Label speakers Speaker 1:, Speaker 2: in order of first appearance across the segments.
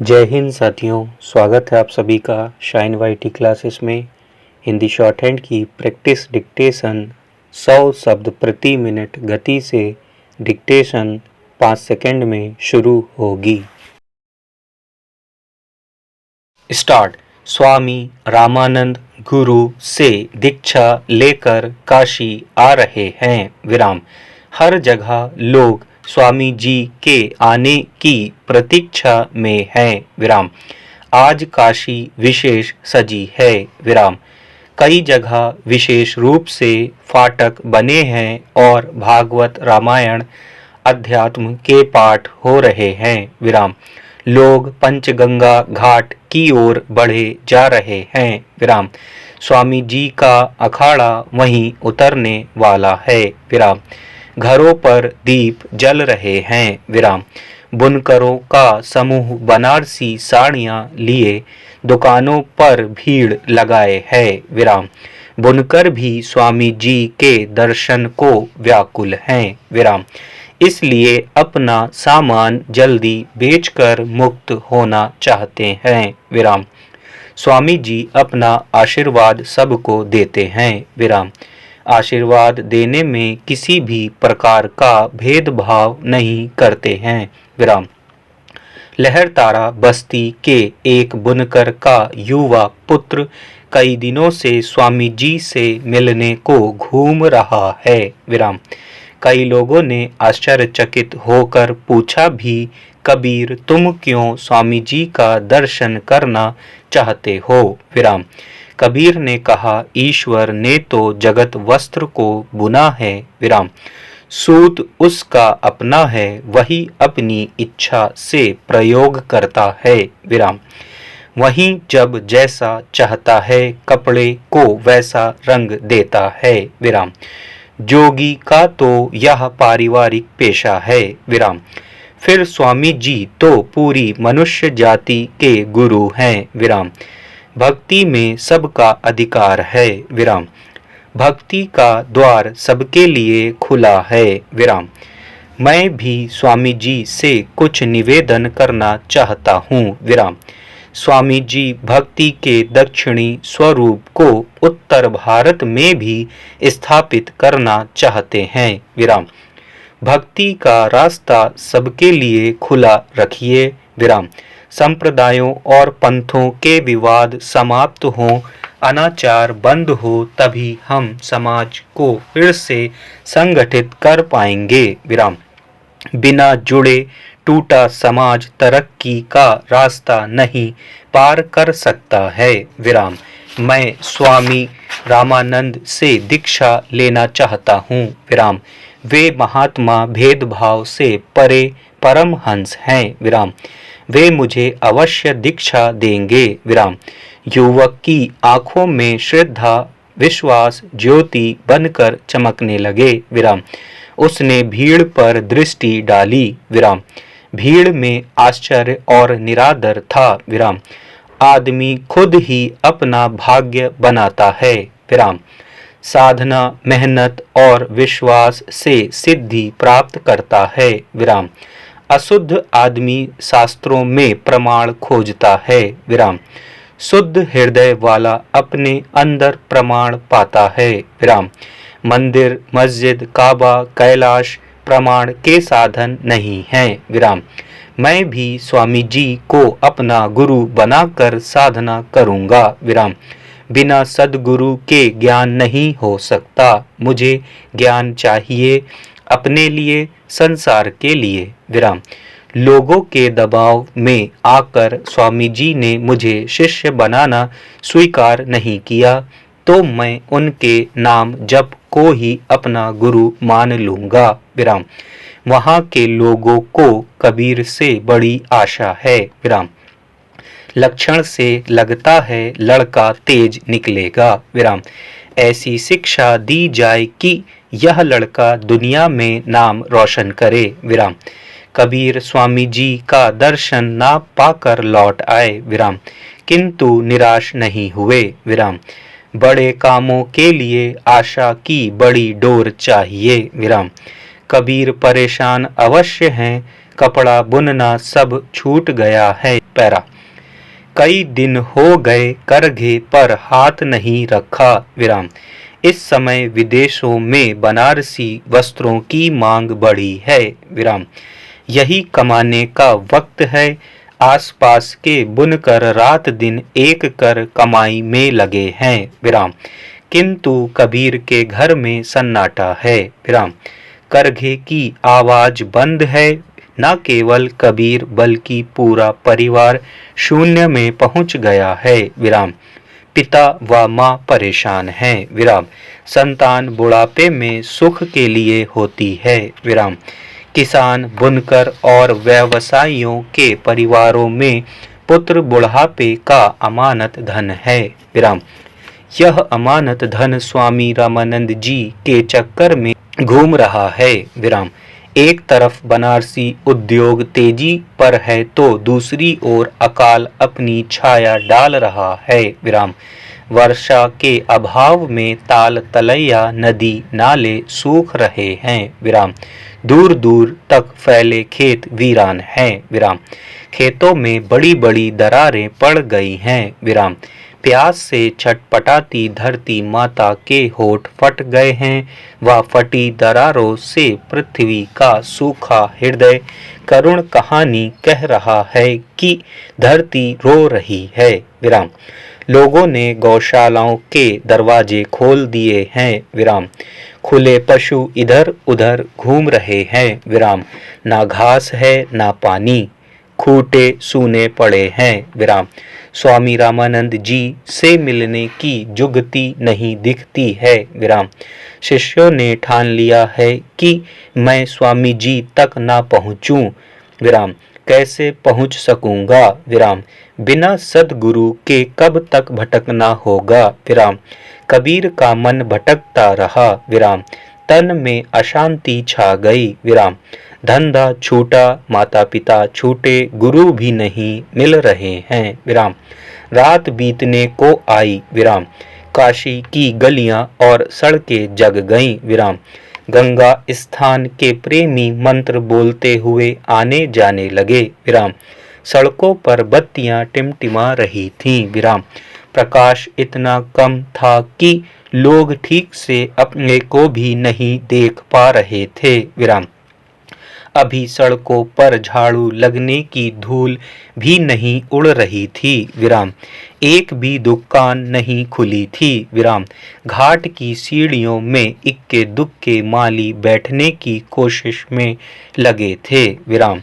Speaker 1: जय हिंद साथियों, स्वागत है आप सभी का शाइन वाईटी क्लासेस में। हिंदी शॉर्ट हैंड की प्रैक्टिस डिक्टेशन 100 शब्द प्रति मिनट गति से डिक्टेशन 5 सेकंड में शुरू होगी। स्टार्ट। स्वामी रामानंद गुरु से दीक्षा लेकर काशी आ रहे हैं। विराम। हर जगह लोग स्वामी जी के आने की प्रतीक्षा में हैं। विराम। आज काशी विशेष सजी है। विराम। कई जगह विशेष रूप से फाटक बने हैं और भागवत रामायण अध्यात्म के पाठ हो रहे हैं। विराम। लोग पंचगंगा घाट की ओर बढ़े जा रहे हैं। विराम। स्वामी जी का अखाड़ा वहीं उतरने वाला है। विराम। घरों पर दीप जल रहे हैं। विराम। बुनकरों का समूह बनारसी साड़ियां लिए दुकानों पर भीड़ लगाए है। विराम। बुनकर भी स्वामी जी के दर्शन को व्याकुल हैं। विराम। इसलिए अपना सामान जल्दी बेचकर मुक्त होना चाहते हैं। विराम। स्वामी जी अपना आशीर्वाद सबको देते हैं। विराम। आशीर्वाद देने में किसी भी प्रकार का भेदभाव नहीं करते हैं। विराम। लहरतारा बस्ती के एक बुनकर का युवा पुत्र कई दिनों से स्वामी जी से मिलने को घूम रहा है। विराम। कई लोगों ने आश्चर्यचकित होकर पूछा भी, कबीर तुम क्यों स्वामी जी का दर्शन करना चाहते हो? विराम। कबीर ने कहा, ईश्वर ने तो जगत वस्त्र को बुना है। विराम। सूत उसका अपना है, वही अपनी इच्छा से प्रयोग करता है। विराम। वहीं जब जैसा चाहता है कपड़े को वैसा रंग देता है। विराम। जोगी का तो यह पारिवारिक पेशा है। विराम। फिर स्वामी जी तो पूरी मनुष्य जाति के गुरु हैं। विराम। भक्ति में सबका अधिकार है। विराम। भक्ति का द्वार सबके लिए खुला है। विराम। मैं भी स्वामी जी से कुछ निवेदन करना चाहता हूँ। विराम। स्वामी जी भक्ति के दक्षिणी स्वरूप को उत्तर भारत में भी स्थापित करना चाहते हैं। विराम। भक्ति का रास्ता सबके लिए खुला रखिए। विराम। संप्रदायों और पंथों के विवाद समाप्त हों, अनाचार बंद हो, तभी हम समाज को फिर से संगठित कर पाएंगे। विराम। बिना जुड़े टूटा समाज तरक्की का रास्ता नहीं पार कर सकता है। विराम। मैं स्वामी रामानंद से दीक्षा लेना चाहता हूँ। विराम। वे महात्मा भेदभाव से परे परमहंस हैं। विराम। वे मुझे अवश्य दीक्षा देंगे। विराम। युवक की आंखों में श्रद्धा विश्वास ज्योति बनकर चमकने लगे। विराम। उसने भीड़ पर दृष्टि डाली। विराम। भीड़ में आश्चर्य और निरादर था। विराम। आदमी खुद ही अपना भाग्य बनाता है। विराम। साधना मेहनत और विश्वास से सिद्धि प्राप्त करता है। विराम। अशुद्ध आदमी शास्त्रों में प्रमाण खोजता है। विराम। शुद्ध हृदय वाला अपने अंदर प्रमाण पाता है। विराम। मंदिर मस्जिद काबा कैलाश प्रमाण के साधन नहीं हैं। विराम। मैं भी स्वामी जी को अपना गुरु बनाकर साधना करूंगा। विराम। बिना सद्गुरु के ज्ञान नहीं हो सकता। मुझे ज्ञान चाहिए अपने लिए संसार के लिए। विराम। लोगों के दबाव में आकर स्वामी जी ने मुझे शिष्य बनाना स्वीकार नहीं किया, तो मैं उनके नाम जप को ही अपना गुरु मान लूंगा। विराम। वहाँ के लोगों को कबीर से बड़ी आशा है। विराम। लक्षण से लगता है लड़का तेज निकलेगा। विराम। ऐसी शिक्षा दी जाए कि यह लड़का दुनिया में नाम रोशन करे। विराम। कबीर स्वामी जी का दर्शन ना पाकर लौट आए। विराम। किंतु निराश नहीं हुए। विराम। बड़े कामों के लिए आशा की बड़ी डोर चाहिए। विराम। कबीर परेशान अवश्य हैं, कपड़ा बुनना सब छूट गया है। पैरा। कई दिन हो गए करघे पर हाथ नहीं रखा, विराम। इस समय विदेशों में बनारसी वस्त्रों की मांग बढ़ी है, विराम। यही कमाने का वक्त है। आसपास के बुनकर रात दिन एक कर कमाई में लगे हैं, विराम। किंतु कबीर के घर में सन्नाटा है, विराम। करघे की आवाज बंद है। न केवल कबीर बल्कि पूरा परिवार शून्य में पहुंच गया है, विराम। पिता व माँ परेशान हैं, विराम। संतान बुढ़ापे में सुख के लिए होती है, विराम। किसान, बुनकर और व्यवसायियों के परिवारों में पुत्र बुढ़ापे का अमानत धन है, विराम। यह अमानत धन स्वामी रामानंद जी के चक्कर में घूम रहा है, विराम। एक तरफ बनारसी उद्योग तेजी पर है तो दूसरी ओर अकाल अपनी छाया डाल रहा है, विराम। वर्षा के अभाव में ताल तलैया नदी नाले सूख रहे हैं, विराम। दूर दूर तक फैले खेत वीरान हैं, विराम। खेतों में बड़ी बड़ी दरारें पड़ गई हैं, विराम। प्यास से छटपटाती धरती माता के होठ फट गए हैं। वह फटी दरारों से पृथ्वी का सूखा हृदय करुण कहानी कह रहा है कि धरती रो रही है, विराम। लोगों ने गौशालाओं के दरवाजे खोल दिए हैं, विराम। खुले पशु इधर उधर घूम रहे हैं, विराम। ना घास है ना पानी, खूंटे सूने पड़े हैं, विराम। स्वामी रामानंद जी से मिलने की जुगती नहीं दिखती है, विराम। शिष्यों ने ठान लिया है कि मैं स्वामी जी तक ना पहुँचूं, विराम। कैसे पहुँच सकूंगा, विराम। बिना सद्गुरु के कब तक भटकना होगा, विराम। कबीर का मन भटकता रहा, विराम। तन में अशांति छा गई, विराम। धंधा छूटा, माता पिता छूटे, गुरु भी नहीं मिल रहे हैं, विराम। रात बीतने को आई, विराम। काशी की गलियां और सड़कें जग गईं, विराम। गंगा स्थान के प्रेमी मंत्र बोलते हुए आने जाने लगे, विराम। सड़कों पर बत्तियां टिमटिमा रही थीं, विराम। प्रकाश इतना कम था कि लोग ठीक से अपने को भी नहीं देख पा रहे थे, विराम। अभी सड़कों पर झाड़ू लगने की धूल भी नहीं उड़ रही थी, विराम। एक भी दुकान नहीं खुली थी, विराम। घाट की सीढ़ियों में इक्के दुक्के माली बैठने की कोशिश में लगे थे, विराम।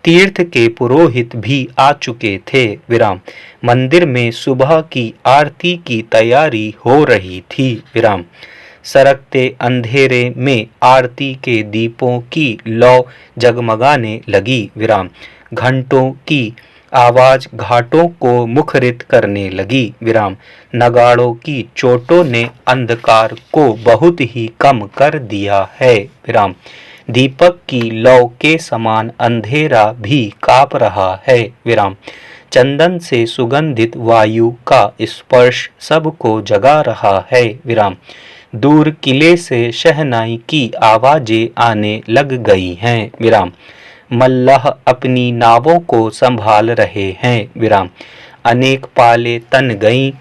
Speaker 1: तीर्थ के पुरोहित भी आ चुके थे, विराम। मंदिर में सुबह की आरती की तैयारी हो रही थी, विराम। सरकते अंधेरे में आरती के दीपों की लौ जगमगाने लगी, विराम। घंटों की आवाज घाटों को मुखरित करने लगी, विराम। नगाड़ों की चोटों ने अंधकार को बहुत ही कम कर दिया है, विराम। दीपक की लौ के समान अंधेरा भी कांप रहा है, विराम। चंदन से सुगंधित वायु का स्पर्श सबको जगा रहा है, विराम। दूर किले से शहनाई की आवाजें आने लग गई हैं, विराम। मल्लाह अपनी नावों को संभाल रहे हैं, विराम। अनेक पाले तन गईं।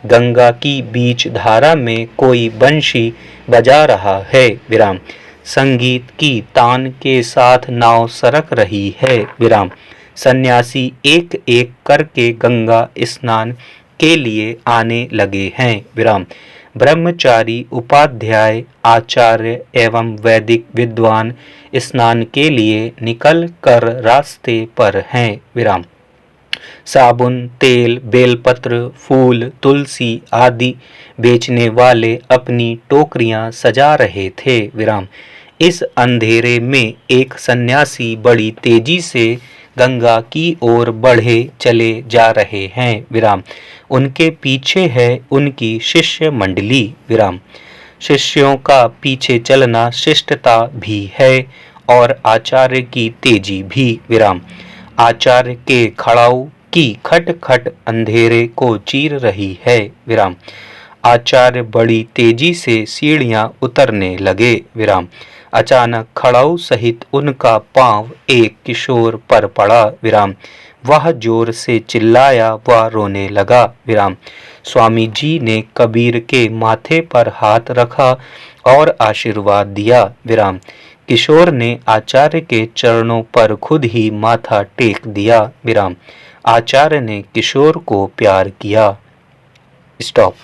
Speaker 1: गंगा की बीच धारा में कोई बंशी बजा रहा है, विराम। संगीत की तान के साथ नाव सरक रही है, विराम। सन्यासी एक एक करके गंगा स्नान के लिए आने लगे हैं, विराम। ब्रह्मचारी, उपाध्याय, आचार्य एवं वैदिक विद्वान स्नान के लिए निकल कर रास्ते पर हैं, विराम। साबुन, तेल, बेलपत्र, फूल, तुलसी आदि बेचने वाले अपनी टोकरियां सजा रहे थे, विराम। इस अंधेरे में एक सन्यासी बड़ी तेजी से गंगा की ओर बढ़े चले जा रहे हैं, विराम। उनके पीछे है उनकी शिष्य मंडली, विराम। शिष्यों का पीछे चलना शिष्टता भी है और आचार्य की तेजी भी, विराम। आचार्य के खड़ाऊ की खटखट अंधेरे को चीर रही है, विराम। आचार्य बड़ी तेजी से सीढ़ियां उतरने लगे, विराम। अचानक खड़ाऊ सहित उनका पांव एक किशोर पर पड़ा, विराम। वह जोर से चिल्लाया व रोने लगा। विराम। स्वामी जी ने कबीर के माथे पर हाथ रखा और आशीर्वाद दिया। विराम। किशोर ने आचार्य के चरणों पर खुद ही माथा टेक दिया। विराम। आचार्य ने किशोर को प्यार किया। स्टॉप।